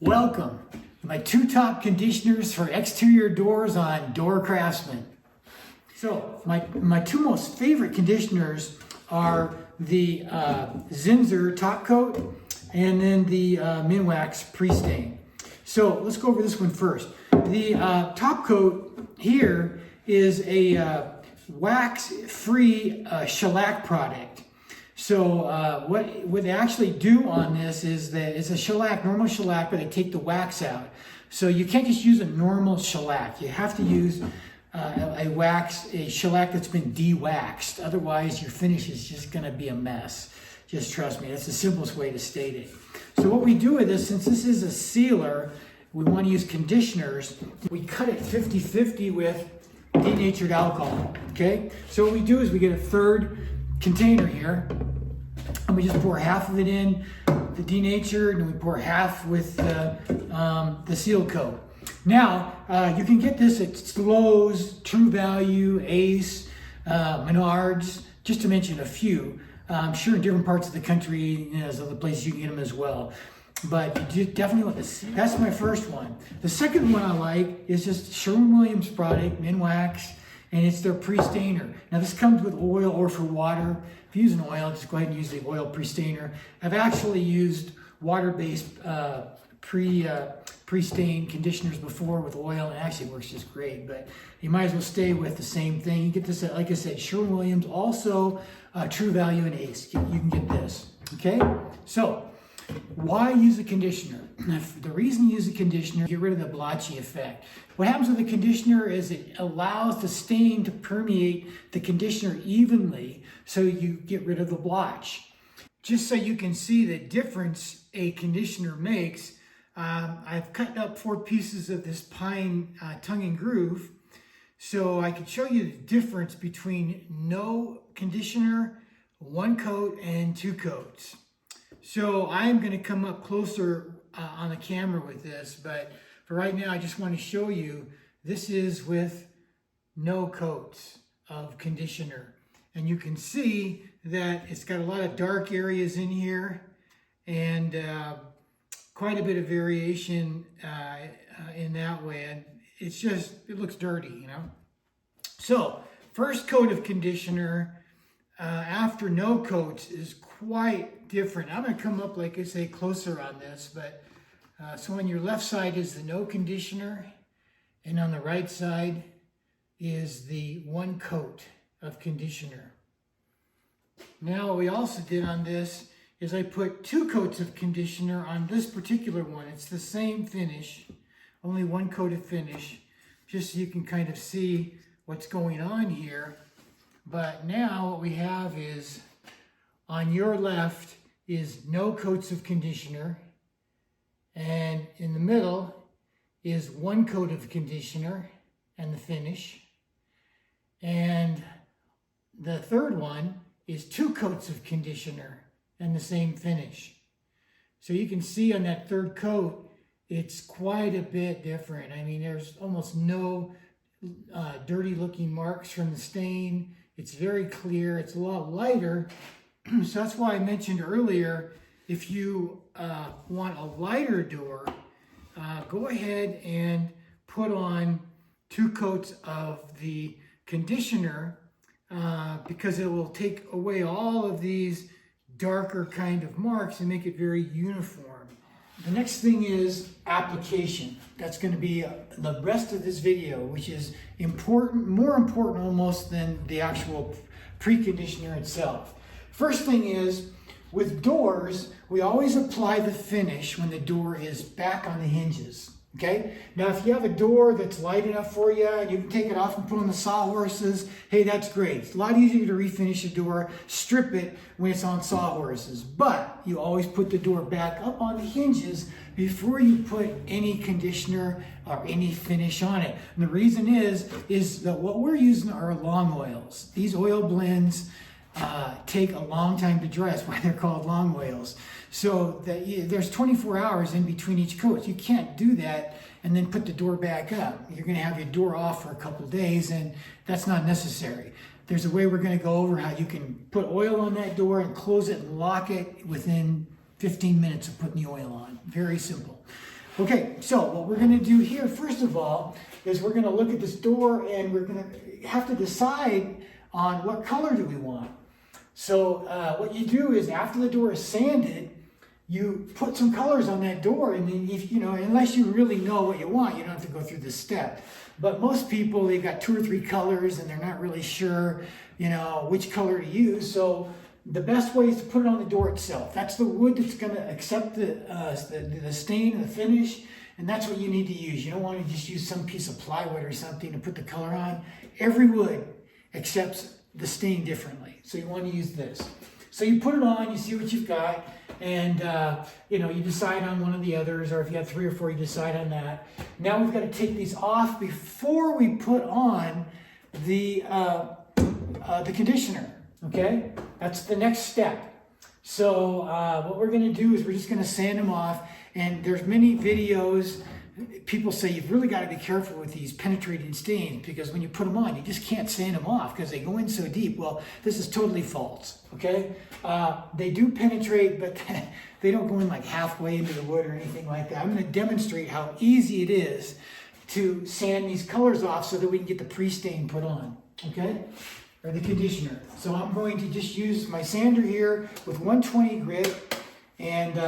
Welcome to my two top conditioners for exterior doors on Door Craftsman. So my two most favorite conditioners are the Zinsser Top Coat and then the Minwax Pre-Stain. So let's go over this one first. The Top Coat here is a wax-free shellac product. So what they actually do on this is that it's a shellac, normal shellac, but they take the wax out. So you can't just use a normal shellac. You have to use a shellac that's been de-waxed. Otherwise, your finish is just going to be a mess. Just trust me, that's the simplest way to state it. So what we do with this, since this is a sealer, we want to use conditioners. We cut it 50-50 with denatured alcohol, okay? So what we do is we get a third container here, and we just pour half of it in the denatured, and we pour half with the seal coat. Now, you can get this at Lowe's, True Value, Ace, Menards, just to mention a few. I'm sure in different parts of the country, there's other places you can get them as well. But you definitely want this. That's my first one. The second one I like is just Sherwin-Williams product, Minwax, and it's their pre-stainer. Now this comes with oil or for water. If you use an oil, just go ahead and use the oil pre-stainer. I've actually used water-based pre-stain conditioners before with oil, and it actually works just great, but you might as well stay with the same thing. You get this at, like I said, Sherwin-Williams, also True Value and Ace. You can get this, okay? So, why use a conditioner? The reason you use a conditioner, get rid of the blotchy effect. What happens with the conditioner is it allows the stain to permeate the conditioner evenly, so you get rid of the blotch. Just so you can see the difference a conditioner makes, I've cut up 4 pieces of this pine tongue and groove, so I can show you the difference between no conditioner, 1 coat, and 2 coats. So I'm going to come up closer on the camera with this, but for right now I just want to show you this is with no coats of conditioner. And you can see that it's got a lot of dark areas in here and quite a bit of variation in that way. And it's just, it looks dirty, you know. So first coat of conditioner after no coats is quite different. I'm going to come up, like I say, closer on this, but so on your left side is the no conditioner, and on the right side is the 1 coat of conditioner. Now what we also did on this is I put 2 coats of conditioner on this particular one. It's the same finish, only 1 coat of finish, just so you can kind of see what's going on here. But now what we have is, on your left is no coats of conditioner, and in the middle is 1 coat of conditioner and the finish, and the third one is 2 coats of conditioner and the same finish. So you can see on that third coat, it's quite a bit different. I mean, there's almost no dirty looking marks from the stain. It's very clear. It's a lot lighter. So that's why I mentioned earlier, if you want a lighter door, go ahead and put on 2 coats of the conditioner because it will take away all of these darker kind of marks and make it very uniform. The next thing is application. That's going to be the rest of this video, which is important, more important almost than the actual preconditioner itself. First thing is, with doors, we always apply the finish when the door is back on the hinges, okay? Now, if you have a door that's light enough for you, and you can take it off and put on the sawhorses, hey, that's great. It's a lot easier to refinish a door, strip it when it's on sawhorses. But you always put the door back up on the hinges before you put any conditioner or any finish on it. And the reason is that what we're using are long oils. These oil blends take a long time to dry. That's why they're called long oils. So there's 24 hours in between each coat. You can't do that and then put the door back up. You're going to have your door off for a couple of days, and that's not necessary. There's a way we're going to go over how you can put oil on that door and close it and lock it within 15 minutes of putting the oil on. Very simple. Okay, so what we're going to do here, first of all, is we're going to look at this door and we're going to have to decide on what color do we want. So what you do is after the door is sanded, you put some colors on that door, and then if, unless you really know what you want, you don't have to go through this step. But most people, they've got 2 or 3 colors and they're not really sure, which color to use. So the best way is to put it on the door itself. That's the wood that's going to accept the stain and the finish, and that's what you need to use. You don't want to just use some piece of plywood or something to put the color on. Every wood accepts the stain differently, so you want to use this. So you put it on, you see what you've got, and you decide on one of the others, or if you have 3 or 4, you decide on that. Now we've got to take these off before we put on the conditioner. Okay, that's the next step. So what we're going to do is we're just going to sand them off, and there's many videos. People say you've really got to be careful with these penetrating stains, because when you put them on, you just can't sand them off because they go in so deep. Well, this is totally false, okay? They do penetrate, but they don't go in like halfway into the wood or anything like that. I'm going to demonstrate how easy it is to sand these colors off so that we can get the pre-stain put on, okay? Or the conditioner. So I'm going to just use my sander here with 120 grit, and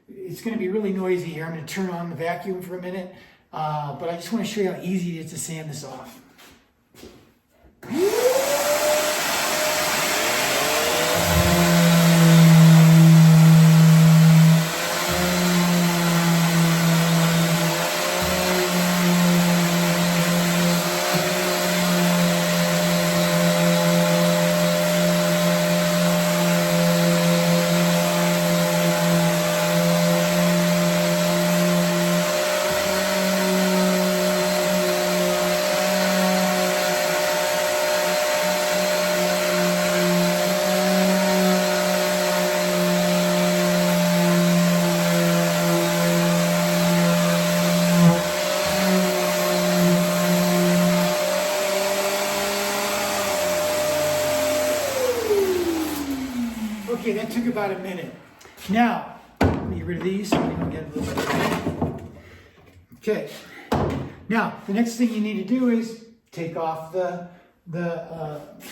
it's going to be really noisy here. I'm going to turn on the vacuum for a minute, but I just want to show you how easy it is to sand this off. Okay, that took about a minute. Now, let me get rid of these so we don't get a little bit. Okay. Now, the next thing you need to do is take off the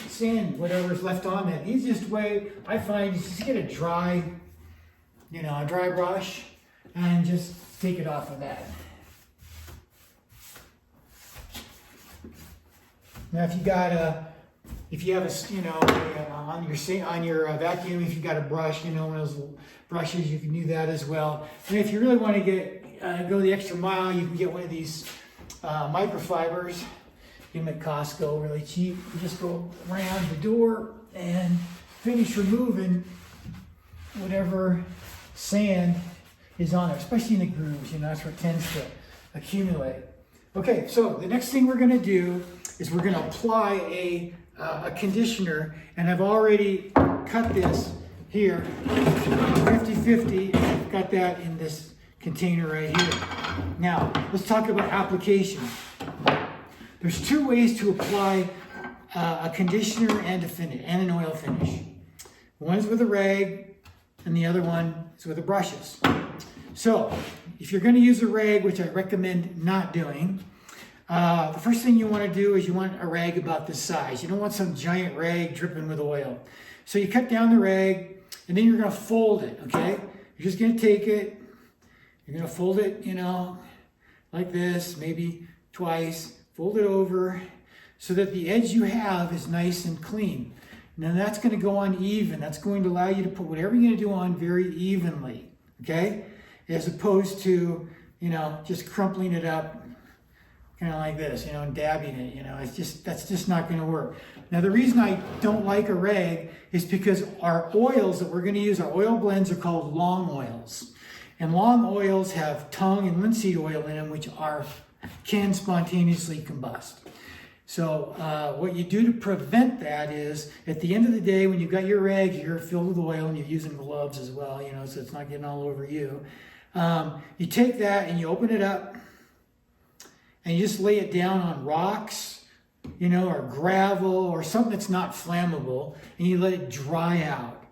sand, whatever's left on that. The easiest way I find is just get a dry brush and just take it off of that. Now, if you have on your vacuum, if you've got a brush, one of those brushes, you can do that as well. And if you really want to go the extra mile, you can get one of these microfibers. Get them at Costco, really cheap. You just go around the door and finish removing whatever sand is on it, especially in the grooves. That's where it tends to accumulate. Okay, so the next thing we're going to do is we're going to apply a conditioner, and I've already cut this here 50-50, and I've got that in this container right here. Now let's talk about application. There's 2 ways to apply a conditioner and an oil finish. One is with a rag, and the other one is with the brushes. So if you're going to use a rag, which I recommend not doing, the first thing you want to do is you want a rag about this size. You don't want some giant rag dripping with oil. So you cut down the rag, and then you're going to fold it, okay? You're just going to take it, you're going to fold it, like this, maybe twice. Fold it over so that the edge you have is nice and clean. Now that's going to go on even. That's going to allow you to put whatever you're going to do on very evenly, okay? As opposed to, just crumpling it up kind of like this, and dabbing it, that's just not going to work. Now the reason I don't like a rag is because our oils that we're going to use, our oil blends, are called long oils. And long oils have tongue and linseed oil in them, which can spontaneously combust. So what you do to prevent that is, at the end of the day, when you've got your rag here filled with oil, and you're using gloves as well, so it's not getting all over you, you take that and you open it up, and you just lay it down on rocks, or gravel, or something that's not flammable, and you let it dry out.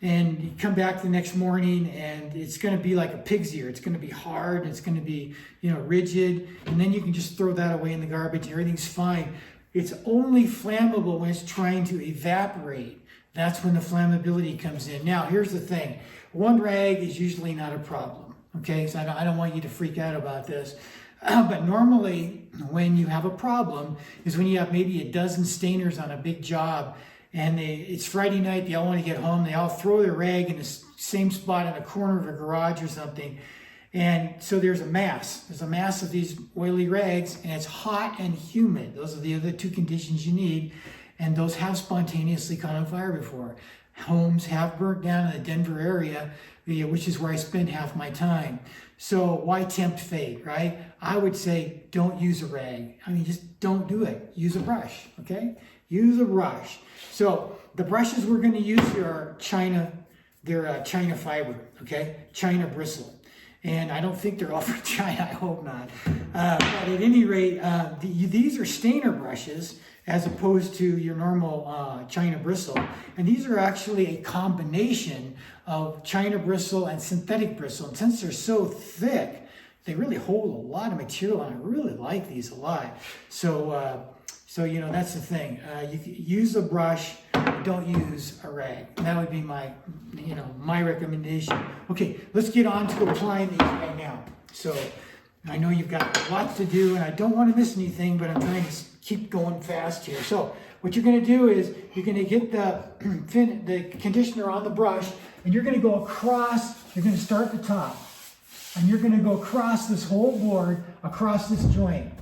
and you come back the next morning and it's going to be like a pig's ear. It's going to be hard. It's going to be, rigid. And then you can just throw that away in the garbage and everything's fine. It's only flammable when it's trying to evaporate. That's when the flammability comes in. Now, here's the thing. One rag is usually not a problem. Okay, so I don't want you to freak out about this. But normally, when you have a problem, is when you have maybe a dozen stainers on a big job, and it's Friday night, they all want to get home, they all throw their rag in the same spot in the corner of a garage or something, and so there's a mass of these oily rags, and it's hot and humid. Those are the other two conditions you need, and those have spontaneously caught on fire before. Homes have burnt down in the Denver area, which is where I spend half my time. So why tempt fate, right? I would say don't use a rag. I mean, just don't do it. Use a brush, okay? Use a brush. So the brushes we're going to use here are China fiber, okay? China bristle. And I don't think they're all from China, I hope not. But at any rate, these are stainer brushes as opposed to your normal China bristle. And these are actually a combination of China bristle and synthetic bristle. And since they're so thick, they really hold a lot of material, and I really like these a lot. So that's the thing. You can use a brush, don't use a rag. And that would be my recommendation. Okay, let's get on to applying these right now. So I know you've got lots to do, and I don't want to miss anything, but I'm trying to keep going fast here. So what you're going to do is you're going to get the conditioner on the brush, and you're going to go across. You're going to start at the top, and you're going to go across this whole board, across this joint.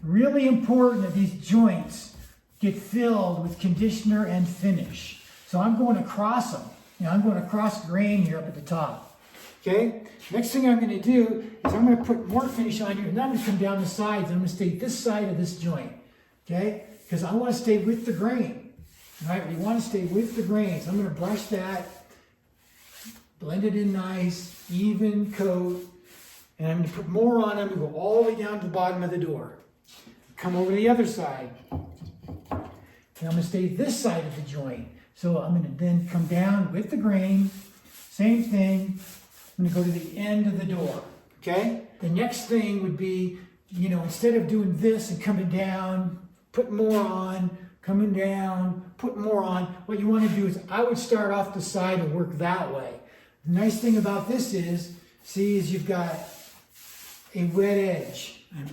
Really important that these joints get filled with conditioner and finish. So I'm going across them. I'm going across grain here up at the top. Okay? Next thing I'm going to do is I'm going to put more finish on here, and then I'm going to come down the sides. I'm going to stay this side of this joint. Okay? Because I want to stay with the grain. Right? We want to stay with the grain. So I'm going to brush that, blend it in nice, even coat, and I'm going to put more on them and go all the way down to the bottom of the door. Come over to the other side. And I'm going to stay this side of the joint. So I'm going to then come down with the grain. Same thing. I'm going to go to the end of the door. Okay? The next thing would be, instead of doing this and coming down, put more on, coming down, put more on, what you want to do is I would start off the side and work that way. The nice thing about this is you've got a wet edge. I'm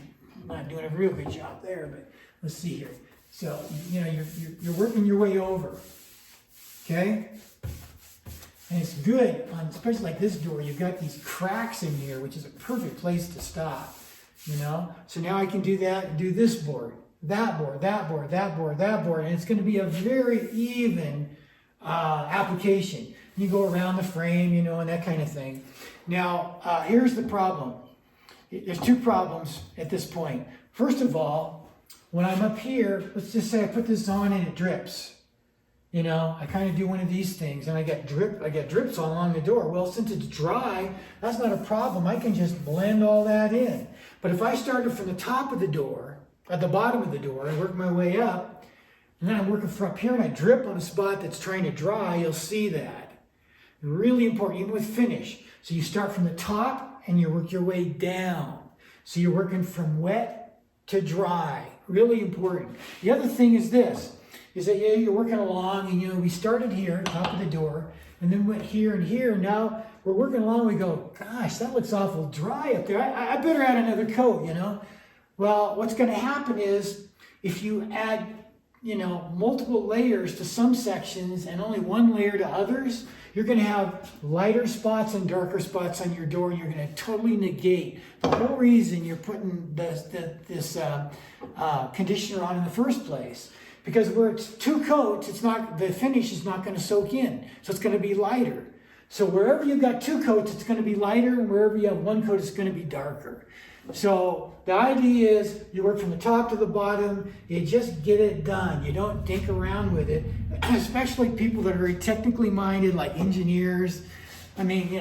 not doing a real good job there, but let's see here. So, you're working your way over, okay? And it's good, especially like this door, you've got these cracks in here, which is a perfect place to stop, So now I can do that and do this board, that board, that board, that board, that board, and it's going to be a very even application. You go around the frame, and that kind of thing. Now, here's the problem. There's two problems at this point. First of all, when I'm up here, let's just say I put this on and it drips. I kind of do one of these things and I get drips all along the door. Well, since it's dry, that's not a problem. I can just blend all that in. But if I started from the top of the door, at the bottom of the door, and work my way up, and then I'm working from up here and I drip on a spot that's trying to dry, you'll see that. Really important, even with finish. So you start from the top and you work your way down. So you're working from wet to dry. Really important. The other thing is this, is that you're working along and we started here, top of the door, and then went here and here. Now we're working along, we go, gosh, that looks awful dry up there. I better add another coat, Well, what's going to happen is if you add, multiple layers to some sections and only one layer to others, you're going to have lighter spots and darker spots on your door, and you're going to totally negate the whole reason you're putting this conditioner on in the first place. Because where it's two coats, the finish is not going to soak in, so it's going to be lighter. So wherever you've got two coats, it's going to be lighter, and wherever you have one coat, it's going to be darker. So the idea is you work from the top to the bottom, you just get it done. You don't dink around with it, especially people that are very technically minded, like engineers. I mean,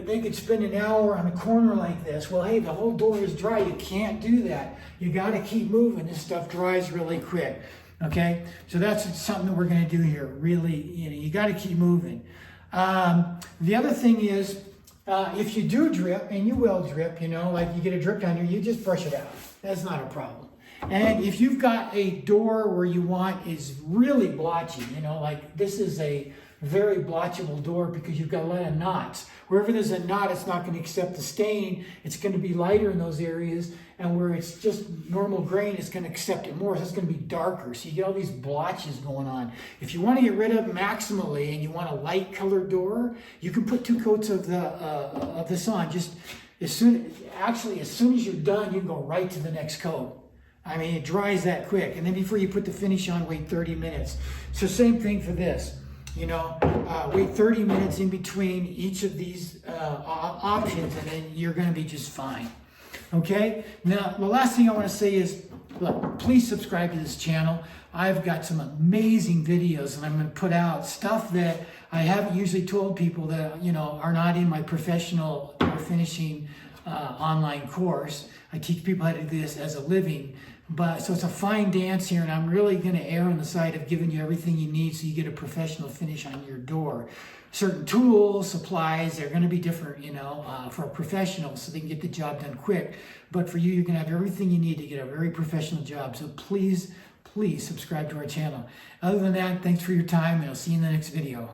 they could spend an hour on a corner like this. Well, hey, the whole door is dry. You can't do that. You got to keep moving. This stuff dries really quick. Okay? So that's something that we're going to do here. Really, you got to keep moving. The other thing is, if you do drip, and you will drip, like you get a drip down here, you just brush it out. That's not a problem. And if you've got a door where you want is really blotchy, like this is a very blotchable door because you've got a lot of knots. Wherever there's a knot, it's not going to accept the stain. It's going to be lighter in those areas. And where it's just normal grain, it's going to accept it more. So it's going to be darker. So you get all these blotches going on. If you want to get rid of maximally and you want a light colored door, you can put 2 coats of this on. Just as soon as you're done, you can go right to the next coat. I mean, it dries that quick. And then before you put the finish on, wait 30 minutes. So same thing for this. Wait 30 minutes in between each of these options, and then you're going to be just fine. Okay? Now, the last thing I want to say is, look, please subscribe to this channel. I've got some amazing videos, and I'm going to put out stuff that I haven't usually told people that, are not in my professional finishing online course. I teach people how to do this as a living. So it's a fine dance here, and I'm really going to err on the side of giving you everything you need so you get a professional finish on your door. Certain tools, supplies, they're going to be different, for a professional so they can get the job done quick. But for you, you can have everything you need to get a very professional job. So please subscribe to our channel. Other than that, thanks for your time, and I'll see you in the next video.